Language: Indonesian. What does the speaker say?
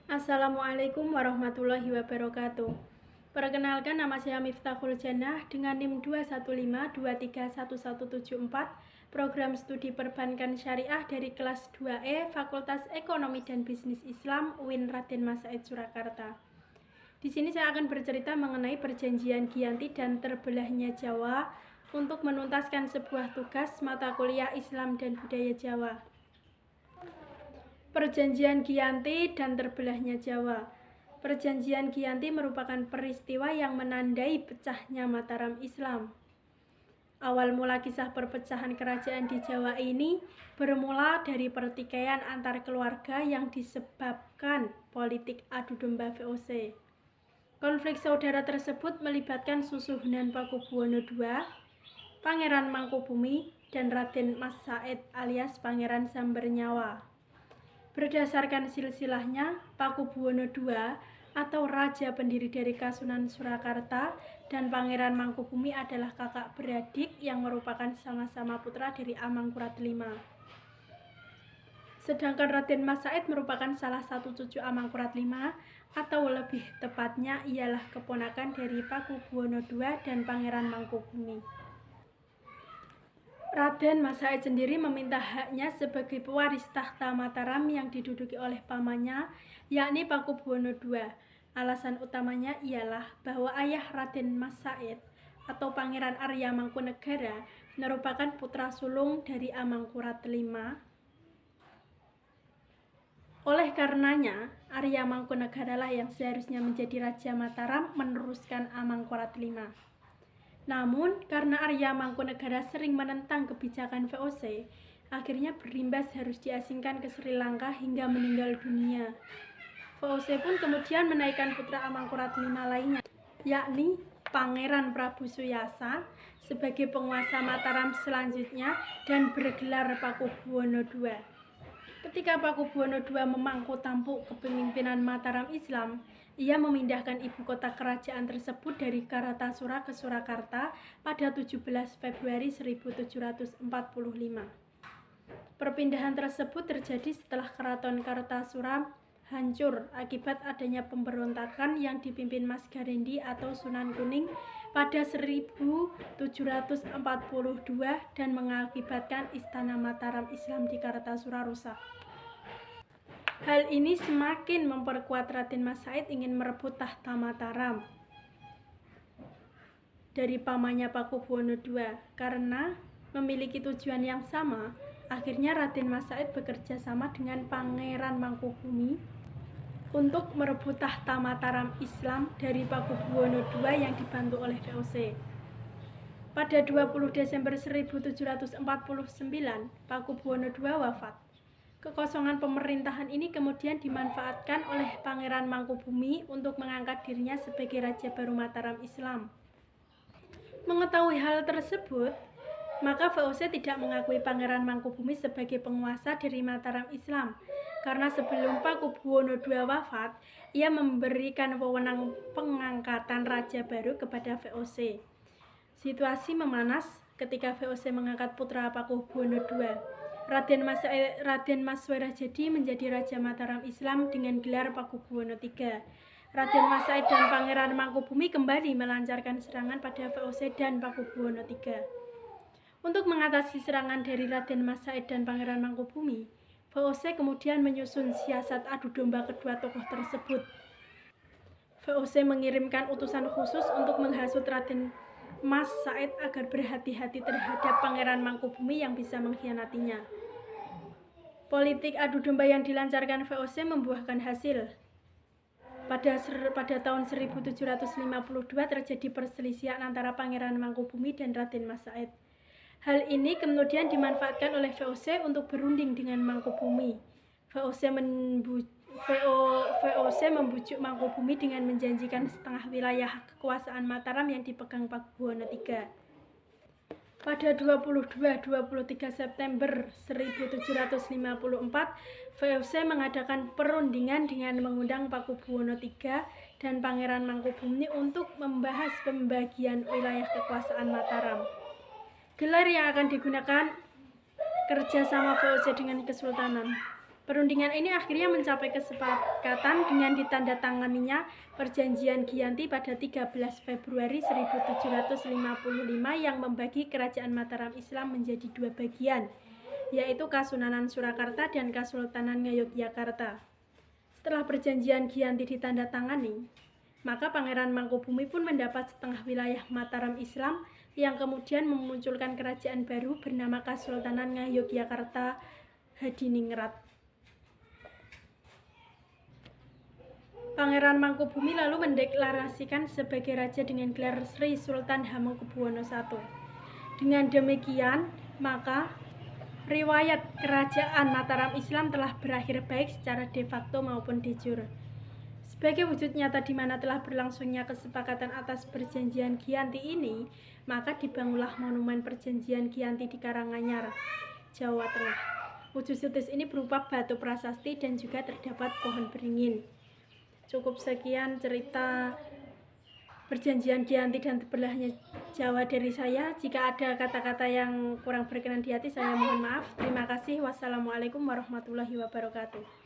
Assalamualaikum warahmatullahi wabarakatuh. Perkenalkan, nama saya Miftahul Jannah dengan NIM 215231174, program studi perbankan syariah dari kelas 2E Fakultas Ekonomi dan Bisnis Islam UIN Raden Mas Said Surakarta. Di sini saya akan bercerita mengenai perjanjian Giyanti dan terbelahnya Jawa untuk menuntaskan sebuah tugas mata kuliah Islam dan Budaya Jawa. Perjanjian Giyanti dan terbelahnya Jawa. Perjanjian Giyanti merupakan peristiwa yang menandai pecahnya Mataram Islam. Awal mula kisah perpecahan kerajaan di Jawa ini bermula dari pertikaian antar keluarga yang disebabkan politik adu domba VOC. Konflik saudara tersebut melibatkan Susuhunan Pakubuwono II, Pangeran Mangkubumi, dan Raden Mas Said alias Pangeran Sambernyawa. Berdasarkan silsilahnya, Pakubuwono II atau raja pendiri dari Kasunan Surakarta dan Pangeran Mangkubumi adalah kakak beradik yang merupakan sama-sama putra dari Amangkurat V. Sedangkan Raden Mas Said merupakan salah satu cucu Amangkurat V, atau lebih tepatnya ialah keponakan dari Pakubuwono II dan Pangeran Mangkubumi. Raden Mas Said sendiri meminta haknya sebagai pewaris tahta Mataram yang diduduki oleh pamannya, yakni Pakubuwono II. Alasan utamanya ialah bahwa ayah Raden Mas Said atau Pangeran Arya Mangkunegara merupakan putra sulung dari Amangkurat V. Oleh karenanya, Arya Mangkunegara lah yang seharusnya menjadi Raja Mataram meneruskan Amangkurat V. Namun, karena Arya Mangkunegara sering menentang kebijakan VOC, akhirnya berimbas harus diasingkan ke Sri Lanka hingga meninggal dunia. VOC pun kemudian menaikkan putra Amangkurat V lainnya, yakni Pangeran Prabu Suyasa sebagai penguasa Mataram selanjutnya dan bergelar Pakubuwono II. Ketika Pakubuwono II memangku tampuk kepemimpinan Mataram Islam, ia memindahkan ibu kota kerajaan tersebut dari Kartasura ke Surakarta pada 17 Februari 1745. Perpindahan tersebut terjadi setelah Keraton Kartasura hancur akibat adanya pemberontakan yang dipimpin Mas Garendi atau Sunan Kuning pada 1742 dan mengakibatkan Istana Mataram Islam di Kartasura rusak. Hal ini semakin memperkuat Raden Mas Said ingin merebut tahta Mataram dari pamannya Pakubuwono II. Karena memiliki tujuan yang sama, akhirnya Raden Mas Said bekerja sama dengan Pangeran Mangkubumi untuk merebut tahta Mataram Islam dari Pakubuwono II yang dibantu oleh VOC. Pada 20 Desember 1749, Pakubuwono II wafat. Kekosongan pemerintahan ini kemudian dimanfaatkan oleh Pangeran Mangkubumi untuk mengangkat dirinya sebagai Raja baru Mataram Islam. Mengetahui hal tersebut, maka VOC tidak mengakui Pangeran Mangkubumi sebagai penguasa dari Mataram Islam, karena sebelum Pakubuwono II wafat, ia memberikan wewenang pengangkatan Raja baru kepada VOC. Situasi memanas ketika VOC mengangkat putra Pakubuwono II. Raden Mas Werajadi menjadi Raja Mataram Islam dengan gelar Pakubuwono III. Raden Mas Said dan Pangeran Mangkubumi kembali melancarkan serangan pada VOC dan Pakubuwono III. Untuk mengatasi serangan dari Raden Mas Said dan Pangeran Mangkubumi, VOC kemudian menyusun siasat adu domba kedua tokoh tersebut. VOC mengirimkan utusan khusus untuk menghasut Raden Mas Said agar berhati-hati terhadap Pangeran Mangkubumi yang bisa mengkhianatinya. Politik adu domba yang dilancarkan VOC membuahkan hasil. Pada tahun 1752 terjadi perselisihan antara Pangeran Mangkubumi dan Raden Mas Said. Hal ini kemudian dimanfaatkan oleh VOC untuk berunding dengan Mangkubumi. VOC membujuk Mangkubumi dengan menjanjikan setengah wilayah kekuasaan Mataram yang dipegang Pakubuwono III. Pada 22-23 September 1754, VOC mengadakan perundingan dengan mengundang Pakubuwono III dan Pangeran Mangkubumi untuk membahas pembagian wilayah kekuasaan Mataram. Gelar yang akan digunakan kerjasama VOC dengan Kesultanan. Perundingan ini akhirnya mencapai kesepakatan dengan ditandatanganinya Perjanjian Giyanti pada 13 Februari 1755 yang membagi Kerajaan Mataram Islam menjadi dua bagian, yaitu Kasunanan Surakarta dan Kasultanan Ngayogyakarta. Setelah Perjanjian Giyanti ditandatangani, maka Pangeran Mangkubumi pun mendapat setengah wilayah Mataram Islam yang kemudian memunculkan kerajaan baru bernama Kasultanan Ngayogyakarta Hadiningrat. Pangeran Mangkubumi lalu mendeklarasikan sebagai raja dengan gelar Sri Sultan Hamengkubuwono I. Dengan demikian, maka riwayat kerajaan Mataram Islam telah berakhir baik secara de facto maupun de jure. Sebagai wujud nyata di mana telah berlangsungnya kesepakatan atas Perjanjian Giyanti ini, maka dibangunlah Monumen Perjanjian Giyanti di Karanganyar, Jawa Tengah. Wujud situs ini berupa batu prasasti dan juga terdapat pohon beringin. Cukup sekian cerita Perjanjian Giyanti dan terbelahnya Jawa dari saya. Jika ada kata-kata yang kurang berkenan di hati, saya mohon maaf. Terima kasih. Wassalamualaikum warahmatullahi wabarakatuh.